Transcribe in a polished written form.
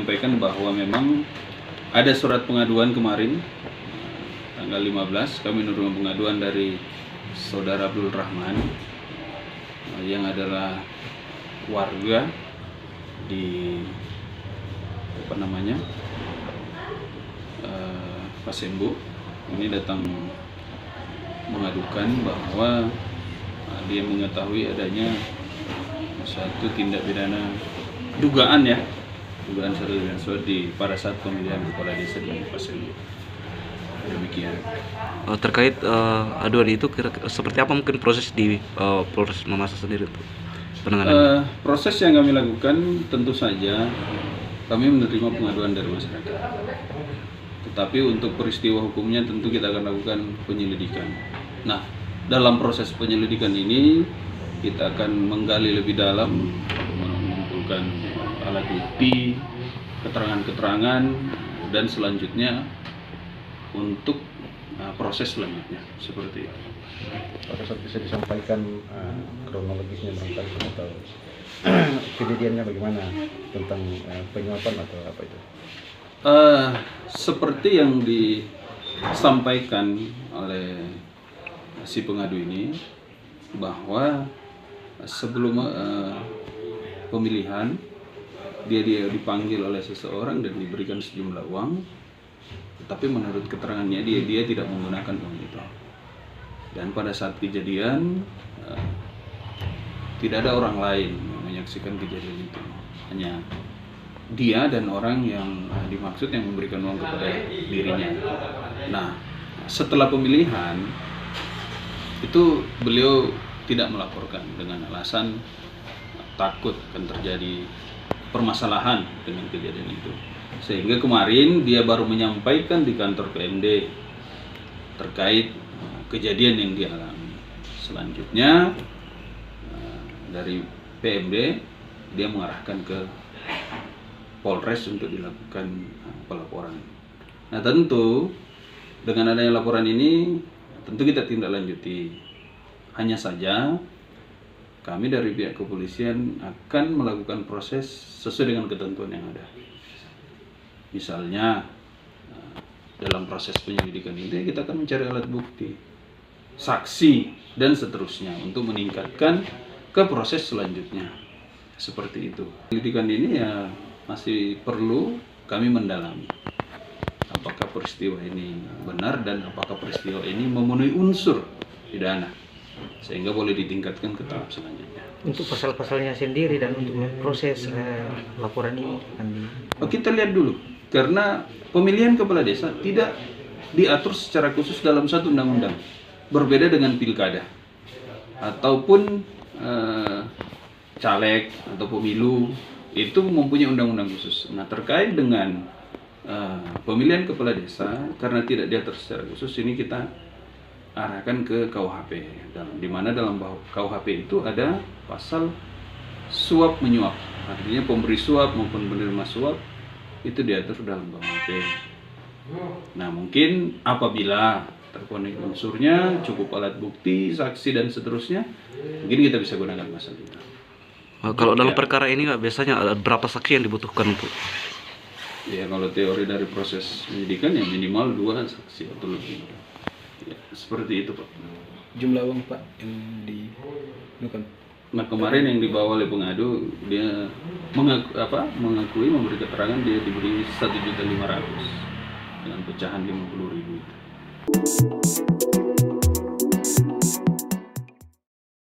menyampaikan bahwa memang ada surat pengaduan kemarin tanggal 15 kami menerima pengaduan dari Saudara Abdul Rahman yang adalah warga di Pasembu. Ini datang mengadukan bahwa dia mengetahui adanya satu tindak pidana dugaan Syahrul Yassin pada saat pemilihan kepala desa di Pasembu. Demikian. Terkait aduan itu seperti apa mungkin proses di Polres Mamasa sendiri untuk penanganan? Proses yang kami lakukan tentu saja kami menerima pengaduan dari masyarakat. Tetapi untuk peristiwa hukumnya tentu kita akan lakukan penyelidikan. Nah, dalam proses penyelidikan ini kita akan menggali lebih dalam, mengumpulkan alat bukti, keterangan-keterangan, dan selanjutnya untuk proses selanjutnya seperti itu. Pada saat bisa disampaikan kronologisnya barangkali atau kejadiannya bagaimana tentang penyuapan atau apa itu? Seperti yang disampaikan oleh si pengadu ini bahwa sebelum pemilihan dia dipanggil oleh seseorang dan diberikan sejumlah uang, tapi menurut keterangannya dia tidak menggunakan uang itu. Dan pada saat kejadian tidak ada orang lain yang menyaksikan kejadian itu, hanya dia dan orang yang dimaksud yang memberikan uang kepada dirinya. Nah, setelah pemilihan itu beliau tidak melaporkan dengan alasan takut akan terjadi permasalahan dengan kejadian itu. Sehingga kemarin dia baru menyampaikan di kantor PMD terkait kejadian yang dialami. Selanjutnya dari PMD dia mengarahkan ke Polres untuk dilakukan pelaporan. Nah, tentu dengan adanya laporan ini tentu kita tindak lanjuti. Hanya saja kami dari pihak kepolisian akan melakukan proses sesuai dengan ketentuan yang ada. Misalnya dalam proses penyelidikan ini kita akan mencari alat bukti, saksi, dan seterusnya untuk meningkatkan ke proses selanjutnya. Seperti itu. Penyelidikan ini ya masih perlu kami mendalami apakah peristiwa ini benar dan apakah peristiwa ini memenuhi unsur pidana sehingga boleh ditingkatkan ke tahap selanjutnya. Untuk pasal-pasalnya sendiri dan untuk proses laporan ini kita lihat dulu, karena pemilihan kepala desa tidak diatur secara khusus dalam satu undang-undang, berbeda dengan pilkada ataupun caleg atau pemilu itu mempunyai undang-undang khusus. Nah, terkait dengan pemilihan kepala desa karena tidak diatur secara khusus, ini kita arahkan ke KUHP, di mana dalam KUHP itu ada pasal suap menyuap, artinya pemberi suap maupun penerima suap itu diatur dalam KUHP. Nah, mungkin apabila terpenuhi unsurnya, cukup alat bukti, saksi, dan seterusnya, mungkin kita bisa gunakan pasal itu. Kalau dalam perkara ini biasanya ada berapa saksi yang dibutuhkan untuk? Ya, kalau teori dari proses penyidikan ya minimal 2 saksi atau lebih. Ya, seperti itu, Pak. Jumlah uang, Pak, yang dibutuhkan? Nah, kemarin yang dibawa oleh pengadu, dia mengakui memberi keterangan dia diberi 1.500.000 dengan pecahan 50.000 itu.